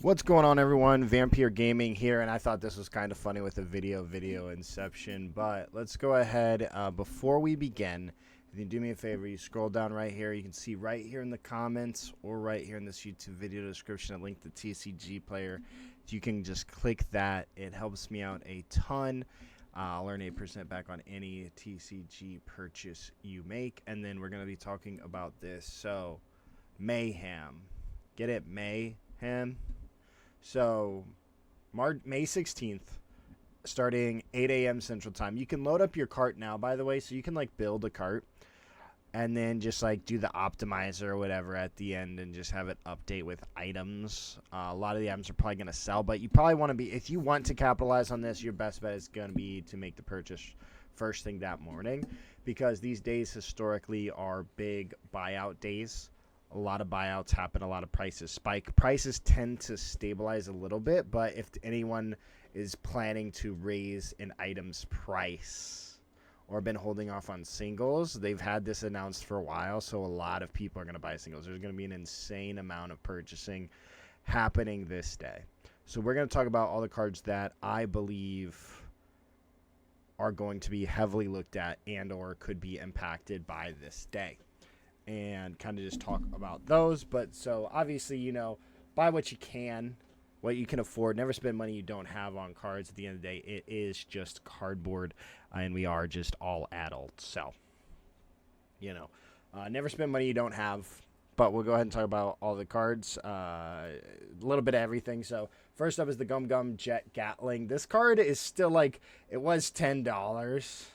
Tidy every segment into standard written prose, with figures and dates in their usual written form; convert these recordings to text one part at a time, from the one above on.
What's going on, everyone? Vampyr Gaming here, and I thought this was kind of funny with the video inception, but let's go ahead. Before we begin, if you do me a favor, you scroll down right here. You can see right here in the comments or right here in this YouTube video description a link to TCGPlayer. You can just click that. It helps me out a ton. I'll earn 8% back on any TCG purchase you make, and then we're going to be talking about this. So, Mayhem. Get it? Mayhem? So, May 16th, starting 8 a.m. Central Time. You can load up your cart now, by the way, so you can, like, build a cart and then just, like, do the optimizer or whatever at the end and just have it update with items. A lot of the items are probably going to sell, but you probably want to be, if you want to capitalize on this, your best bet is going to be to make the purchase first thing that morning, because these days historically are big buyout days. A lot of buyouts happen, a lot of prices spike. Prices tend to stabilize a little bit, but if anyone is planning to raise an item's price or been holding off on singles, they've had this announced for a while, so a lot of people are going to buy singles. There's going to be an insane amount of purchasing happening this day. So we're going to talk about all the cards that I believe are going to be heavily looked at and or could be impacted by this day, and kind of just talk about those. But so obviously, you know, buy what you can, what you can afford. Never spend money you don't have on cards. At the end of the day, it is just cardboard, and we are just all adults. So, you know, never spend money you don't have. But we'll go ahead and talk about all the cards, a little bit of everything. So first up is the Gum Jet Gatling. This card is still like, it was $10.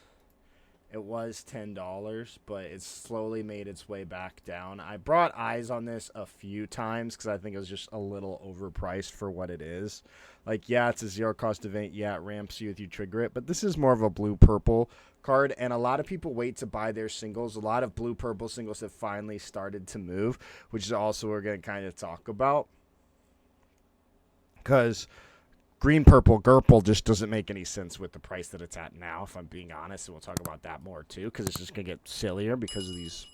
It was $10, but it's slowly made its way back down. I brought eyes on this a few times because I think it was just a little overpriced for what it is. Like, yeah, it's a zero-cost event. Yeah, it ramps you if you trigger it, but this is more of a blue-purple card, and a lot of people wait to buy their singles. A lot of blue-purple singles have finally started to move, which is also what we're going to kind of talk about, because green-purple Gerpel just doesn't make any sense with the price that it's at now, if I'm being honest, and we'll talk about that more too, because it's just going to get sillier because of these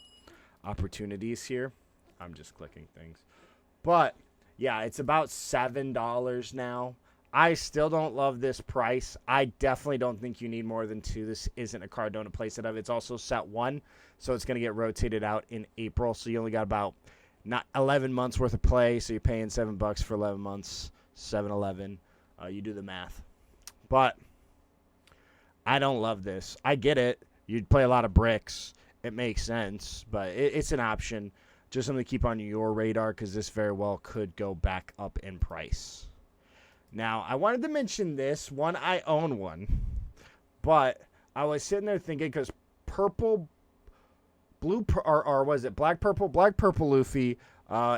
opportunities here. I'm just clicking things. But, yeah, it's about $7 now. I still don't love this price. I definitely don't think you need more than 2. This isn't a card, don't place it of. It's also set 1, so it's going to get rotated out in April, so you only got about not 11 months worth of play, so you're paying $7 for 11 months, 7-11. You do the math. But I don't love this. I get it. You'd play a lot of bricks. It makes sense. But it's an option. Just something to keep on your radar, because this very well could go back up in price. Now, I wanted to mention this. One, I own one. But I was sitting there thinking, because Black Purple Luffy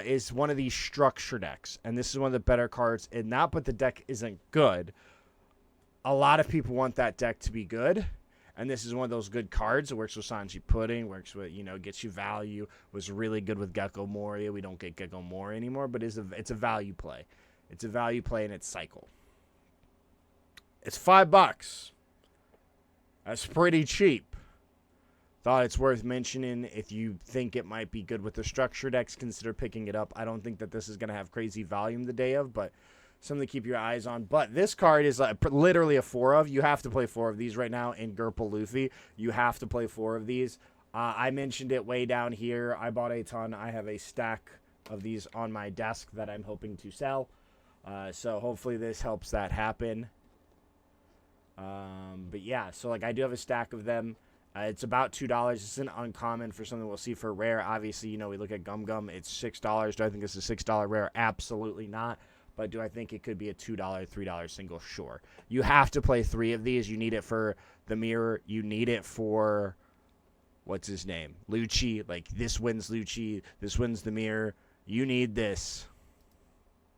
is one of these structure decks, and this is one of the better cards in that, but the deck isn't good. A lot of people want that deck to be good, and this is one of those good cards. It works with Sanji Pudding, works with, you know, gets you value, was really good with Gecko Moria. We don't get Gecko Moria anymore, but it's a value play. It's a value play in its cycle. It's $5. That's pretty cheap. Thought it's worth mentioning. If you think it might be good with the structure decks, consider picking it up. I don't think that this is going to have crazy volume the day of, but something to keep your eyes on. But this card is literally a 4 of. You have to play 4 of these right now in Gerpel Luffy. You have to play 4 of these. I mentioned it way down here. I bought a ton. I have a stack of these on my desk that I'm hoping to sell. So hopefully this helps that happen. But yeah, so like I do have a stack of them. It's about $2. It's an uncommon for something we'll see for rare. Obviously, you know, we look at Gum. It's $6. Do I think it's a $6 rare? Absolutely not. But do I think it could be a $2, $3 single? Sure. You have to play 3 of these. You need it for the mirror. You need it for, what's his name? Luchi. Like, this wins Luchi. This wins the mirror. You need this.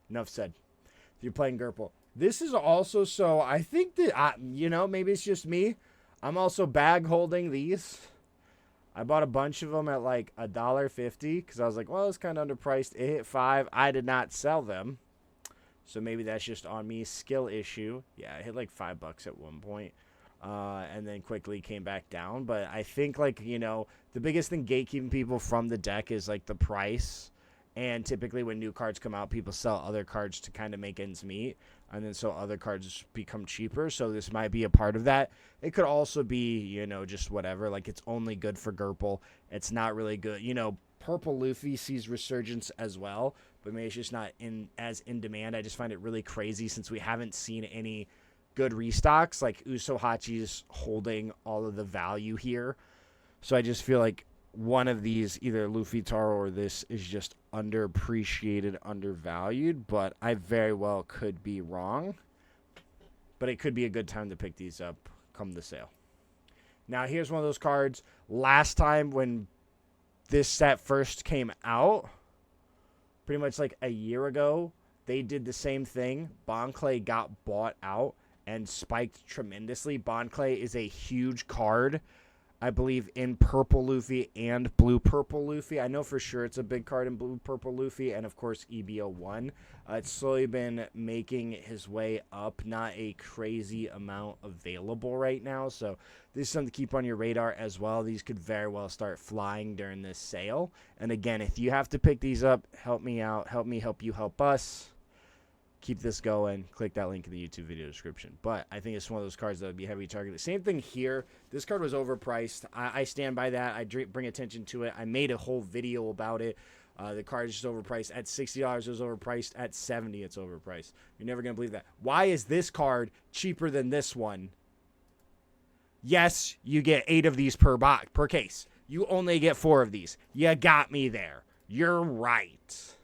Enough said. If you're playing Gerpel. This is also, so I think that, you know, maybe it's just me. I'm also bag holding these. I bought a bunch of them at like $1.50 because I was like, well, it's kind of underpriced. It hit $5. I did not sell them. So maybe that's just on me. Skill issue. Yeah, I hit like $5 at one point. And then quickly came back down. But I think, like, you know, the biggest thing gatekeeping people from the deck is like the price And typically when new cards come out, people sell other cards to kind of make ends meet. And then so other cards become cheaper. So this might be a part of that. It could also be, you know, just whatever. Like, it's only good for Gerpel. It's not really good. You know, Purple Luffy sees resurgence as well. But maybe it's just not as in demand. I just find it really crazy since we haven't seen any good restocks. Like, Usohachi's holding all of the value here. So I just feel like one of these, either Luffy Taro or this, is just underappreciated, undervalued, but I very well could be wrong. But it could be a good time to pick these up come the sale. Now, here's one of those cards. Last time when this set first came out, pretty much like a year ago, they did the same thing. Bonclay got bought out and spiked tremendously. Bonclay is a huge card, I believe, in Purple Luffy and Blue Purple Luffy. I know for sure it's a big card in Blue Purple Luffy, and of course EB01. It's slowly been making his way up. Not a crazy amount available right now, so this is something to keep on your radar as well. These could very well start flying during this sale. And again, if you have to pick these up, help me out. Help me help you help us. Keep this going. Click that link in the YouTube video description. But I think it's one of those cards that would be heavy targeted. Same thing here. This card was overpriced. I stand by that. I bring attention to it. I made a whole video about it. The card is just overpriced. At $60, it was overpriced. At $70, it's overpriced. You're never going to believe that. Why is this card cheaper than this one? Yes, you get 8 of these per case. You only get 4 of these. You got me there. You're right.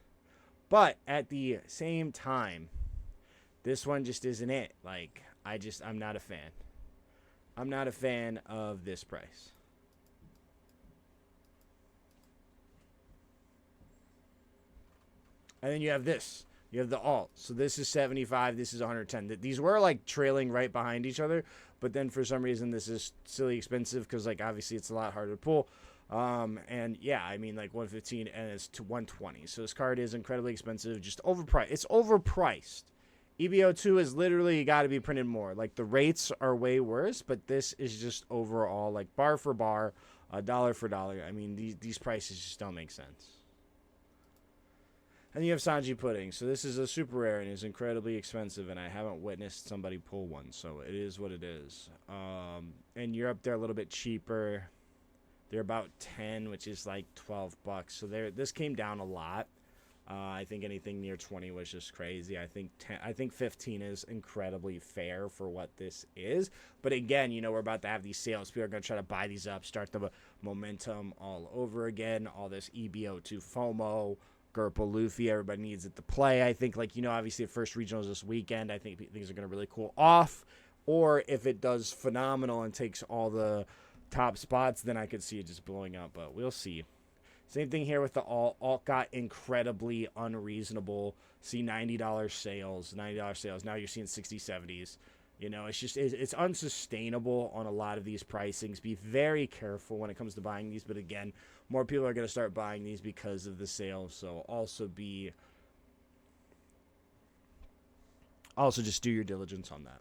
But at the same time, this one just isn't it. Like, I'm not a fan. I'm not a fan of this price. And then you have this. You have the alt. So this is 75. This is 110. These were like trailing right behind each other. But then for some reason, this is silly expensive because, like, obviously it's a lot harder to pull. And yeah, I mean, like 115 and it's to 120. So this card is incredibly expensive, just overpriced. It's overpriced. EB02 is literally got to be printed more. Like, the rates are way worse, but this is just overall like bar for bar, dollar for dollar. I mean, these prices just don't make sense. And you have Sanji Pudding. So this is a super rare and is incredibly expensive, and I haven't witnessed somebody pull one, so it is what it is. In Europe, they're a little bit cheaper. They're about 10, which is like $12. So this came down a lot. I think anything near 20 was just crazy. I think 15 is incredibly fair for what this is. But again, you know, we're about to have these sales. People are going to try to buy these up, start the momentum all over again. All this EB02 FOMO, Gerpel Luffy, everybody needs it to play. I think, like, you know, obviously the first regionals this weekend, I think things are going to really cool off. Or if it does phenomenal and takes all the top spots, then I could see it just blowing up, but we'll see. Same thing here with the alt. Alt got incredibly unreasonable. See $90 sales, $90 sales. Now you're seeing 60s, 70s. You know, it's unsustainable on a lot of these pricings. Be very careful when it comes to buying these, but again, more people are going to start buying these because of the sales. So also just do your diligence on that.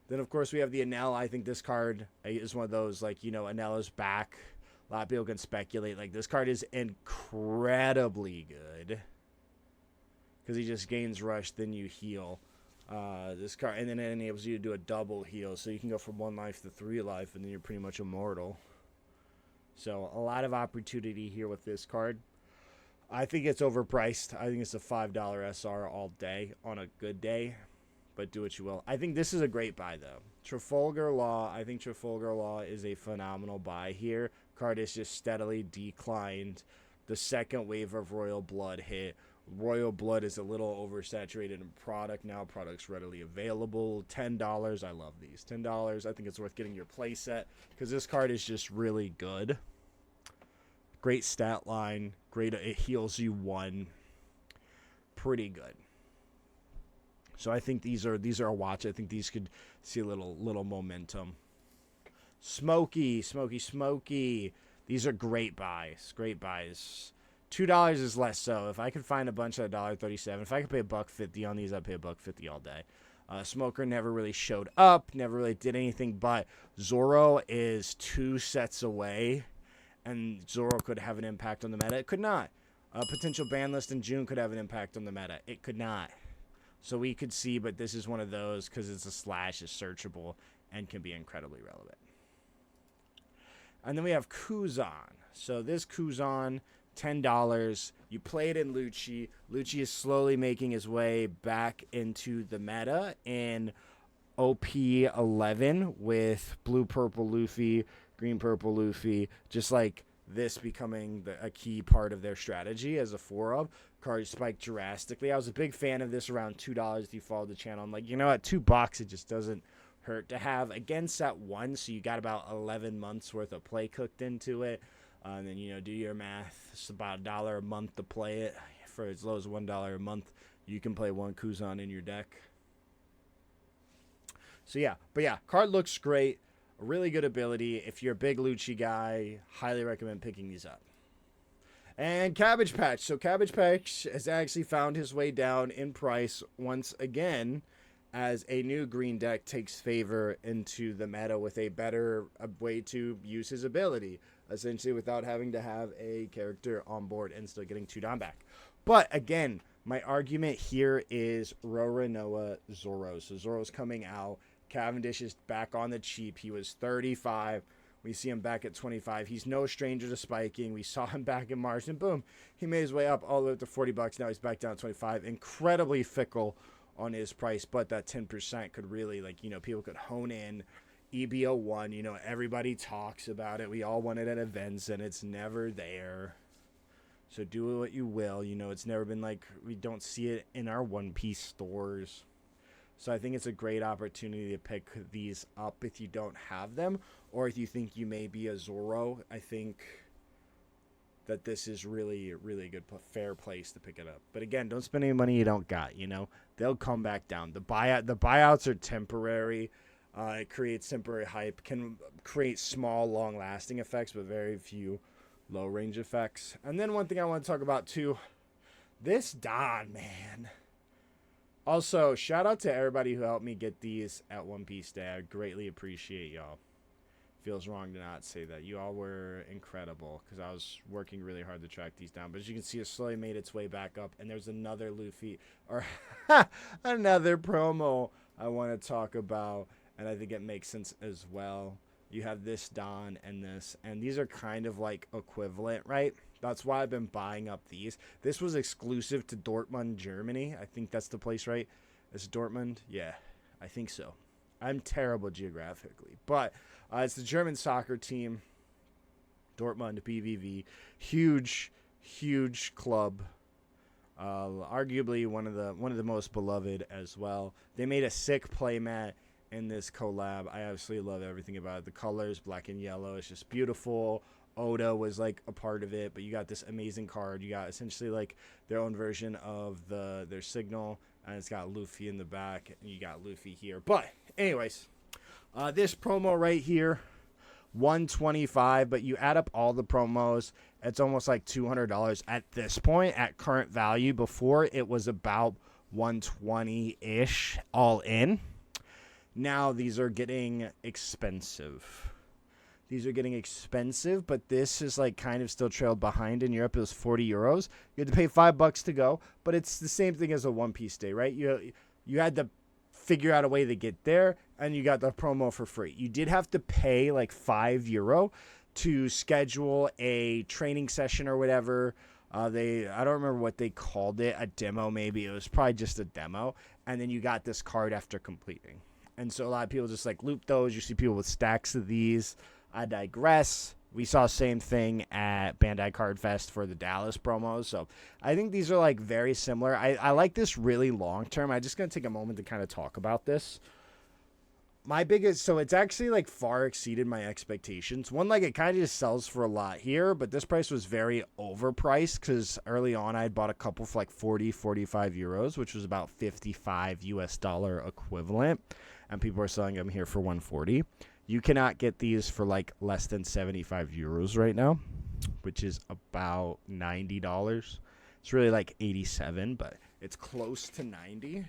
Then, of course, we have the Enel. I think this card is one of those, like, you know, Enel is back. A lot of people can speculate. Like, this card is incredibly good because he just gains rush, then you heal. This card, and then it enables you to do a double heal. So you can go from 1 life to 3 life, and then you're pretty much immortal. So a lot of opportunity here with this card. I think it's overpriced. I think it's a $5 SR all day on a good day. But do what you will. I think this is a great buy, though. Trafalgar Law. I think Trafalgar Law is a phenomenal buy here. Card is just steadily declined. The second wave of Royal Blood hit. Royal Blood is a little oversaturated in product now. Product's readily available. $10. I love these. $10. I think it's worth getting your playset because this card is just really good. Great stat line. Great. It heals you 1. Pretty good. So I think these are a watch. I think these could see a little momentum. Smoky. These are great buys. Great buys. $2 is less so. If I could find a bunch at $1.37, if I could pay $1.50 on these, I'd pay $1.50 all day. Smoker never really showed up, never really did anything, but Zoro is 2 sets away, and Zoro could have an impact on the meta. It could not. A potential ban list in June could have an impact on the meta. It could not. So we could see, but this is one of those because it's a slash, is searchable, and can be incredibly relevant. And then we have Kuzan. So this Kuzan, $10. You play it in Luchi. Luchi is slowly making his way back into the meta in OP11 with blue-purple Luffy, green-purple Luffy, just like this becoming a key part of their strategy as a 4-of. Cards spiked drastically. I was a big fan of this around $2 if you followed the channel. I'm like, you know, at $2, it just doesn't hurt to have. Again, set 1, so you got about 11 months worth of play cooked into it. And then, you know, do your math. It's about $1 a month to play it. For as low as $1 a month, you can play one Kuzan in your deck. So, yeah. But, yeah, card looks great. A really good ability. If you're a big Luchi guy, highly recommend picking these up. And Cabbage Patch. So, Cabbage Patch has actually found his way down in price once again as a new green deck takes favor into the meta with a better way to use his ability, essentially without having to have a character on board and still getting 2 down back. But again, my argument here is Roronoa Zoro. So Zoro's coming out. Cavendish is back on the cheap. He was 35. We see him back at 25. He's no stranger to spiking. We saw him back in March, and boom, he made his way up all the way up to $40. Now he's back down at 25. Incredibly fickle on his price, but that 10% could really, like, you know, people could hone in. EB01, you know, everybody talks about it. We all want it at events, and it's never there. So do what you will. You know, it's never been like, we don't see it in our One Piece stores. So I think it's a great opportunity to pick these up if you don't have them, or if you think you may be a Zoro. I think that this is really a really good, fair place to pick it up. But again, don't spend any money you don't got, you know. They'll come back down. The buyouts are temporary. It creates temporary hype, can create small, long-lasting effects, but very few low-range effects. And then one thing I want to talk about, too, this Don, man. Also, shout out to everybody who helped me get these at One Piece Day. I greatly appreciate y'all. Feels wrong to not say that. You all were incredible because I was working really hard to track these down. But as you can see, it slowly made its way back up. And there's another Luffy, or another promo I want to talk about. And I think it makes sense as well. You have this Don and this. And these are kind of like equivalent, right? That's why I've been buying up these. This was exclusive to Dortmund, Germany. I think that's the place, right? It's Dortmund? Yeah, I think so. I'm terrible geographically. But it's the German soccer team. Dortmund, BVV. Huge, huge club. Arguably one of the most beloved as well. They made a sick playmat in this collab. I absolutely love everything about it. The colors, black and yellow, it's just beautiful. Oda was like a part of it, but you got this amazing card. You got essentially like their own version of their signal, and it's got Luffy in the back, and you got Luffy here. But anyways, this promo right here, $125, but you add up all the promos, it's almost like $200 at this point at current value. Before it was about $120-ish all in. Now these are getting expensive. These are getting expensive, but this is like kind of still trailed behind. In Europe, it was 40 euros. You had to pay $5 to go, but it's the same thing as a One Piece Day, right? You had to figure out a way to get there, and you got the promo for free. You did have to pay like €5 to schedule a training session or whatever. I don't remember what they called it, a demo maybe. It was probably just a demo, and then you got this card after completing. And so a lot of people just like loop those. You see people with stacks of these. I digress. We saw same thing at Bandai Card Fest for the Dallas promos. So I think these are like very similar. I like this really long term. I'm just going to take a moment to kind of talk about this. So it's actually like far exceeded my expectations. One, like it kind of just sells for a lot here, but this price was very overpriced because early on I had bought a couple for like 40, 45 euros, which was about $55 equivalent. And people are selling them here for 140. You cannot get these for like less than 75 euros right now, which is about $90. It's really like 87, but it's close to 90.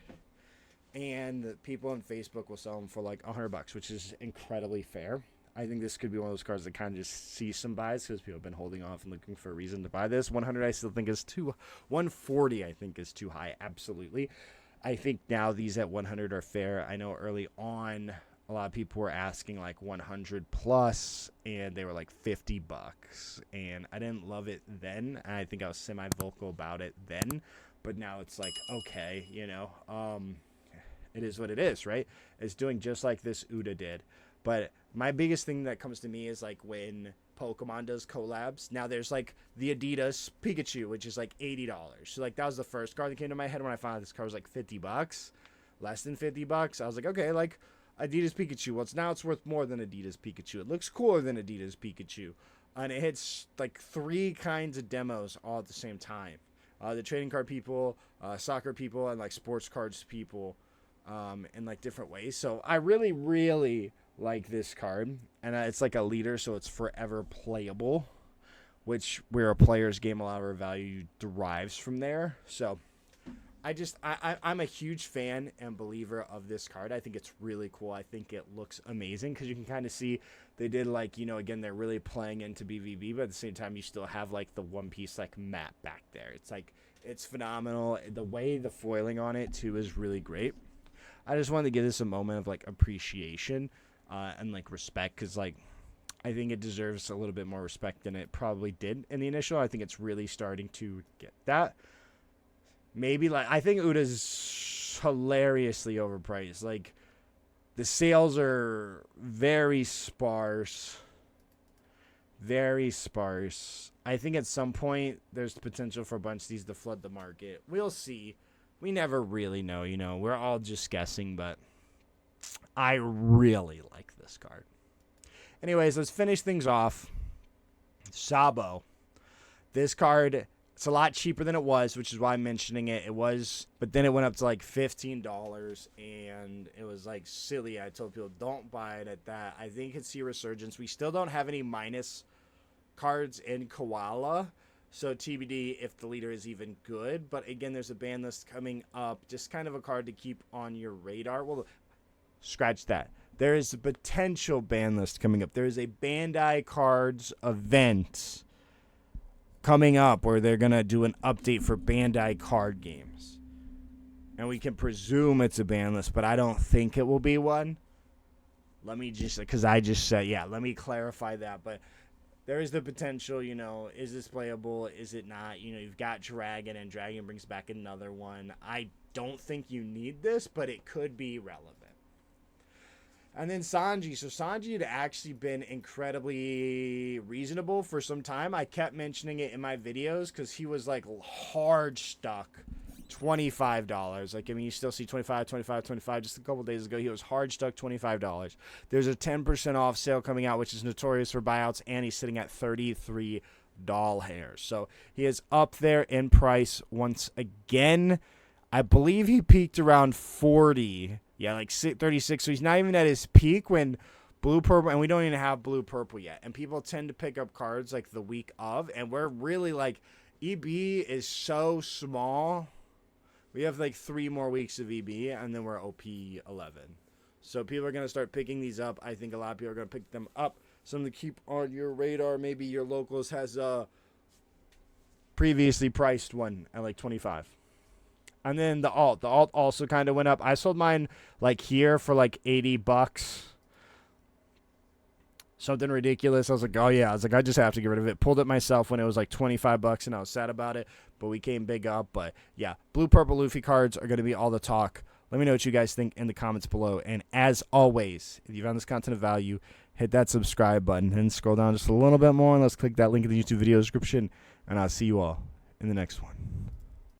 And people on Facebook will sell them for like $100, which is incredibly fair. I think this could be one of those cards that kind of just see some buys because people have been holding off and looking for a reason to buy this. 100 I still think is too. 140 I think is too high. Absolutely. I think now these at 100 are fair. I know early on a lot of people were asking like 100 plus and they were like $50. And I didn't love it then. And I think I was semi-vocal about it then. But now it's like, okay, you know, it is what it is, right? It's doing just like this Uda did. But my biggest thing that comes to me is like when Pokemon does collabs. Now there's like the Adidas Pikachu, which is like $80. So like that was the first card that came to my head when I found out this card was like $50, less than $50. I was like, okay, like Adidas Pikachu. Well, now it's worth more than Adidas Pikachu. It looks cooler than Adidas Pikachu, and it hits like 3 kinds of demos all at the same time. The trading card people, soccer people, and like sports cards people, in like different ways. So I really, really like this card, and it's like a leader, so it's forever playable, which where a player's game, a lot of our value derives from there. So I'm a huge fan and believer of this card. I think it's really cool. I think it looks amazing because you can kind of see they did like, you know, again, they're really playing into BVB, but at the same time you still have like the one piece like map back there. It's like, it's phenomenal. The way the foiling on it too is really great. I just wanted to give this a moment of like appreciation and like respect, because like I think it deserves a little bit more respect than it probably did in the initial. I think it's really starting to get that. Maybe like I think Uda's hilariously overpriced. Like the sales are very sparse. Very sparse. I think at some point there's the potential for a bunch of these to flood the market. We'll see. We never really know, you know. We're all just guessing, but I really like this card. Anyways, let's finish things off. Sabo. This card, it's a lot cheaper than it was, which is why I'm mentioning it. It was, but then it went up to like $15, and it was like silly. I told people, don't buy it at that. I think it's see a resurgence. We still don't have any minus cards in Koala, so TBD if the leader is even good. But again, there's a ban list coming up. Just kind of a card to keep on your radar. Well, scratch that. There is a potential ban list coming up. There is a Bandai Cards event coming up where they're going to do an update for Bandai card games. And we can presume it's a ban list, but I don't think it will be one. Let me just, because I just said, yeah, let me clarify that. But there is the potential, you know, is this playable? Is it not? You know, you've got Dragon, and Dragon brings back another one. I don't think you need this, but it could be relevant. And then Sanji. So Sanji had actually been incredibly reasonable for some time. I kept mentioning it in my videos because he was like hard stuck. $25. Like, I mean, you still see 25, 25, 25. Just a couple days ago, he was hard stuck $25. There's a 10% off sale coming out, which is notorious for buyouts, and he's sitting at 33 doll hairs. So he is up there in price once again. I believe he peaked around 40. Yeah, like 36. So he's not even at his peak when blue purple, and we don't even have blue purple yet. And people tend to pick up cards like the week of, and we're really like, EB is so small. We have like 3 more weeks of EB, and then we're OP 11. So people are going to start picking these up. I think a lot of people are going to pick them up. Something to keep on your radar. Maybe your locals has a previously priced one at like 25. And then the alt. The alt also kind of went up. I sold mine like here for like $80. Something ridiculous. I was like, oh yeah. I was like, I just have to get rid of it. Pulled it myself when it was like $25, and I was sad about it. But we came big up. But yeah, blue purple Luffy cards are going to be all the talk. Let me know what you guys think in the comments below. And as always, if you found this content of value, hit that subscribe button and scroll down just a little bit more, and let's click that link in the YouTube video description. And I'll see you all in the next one.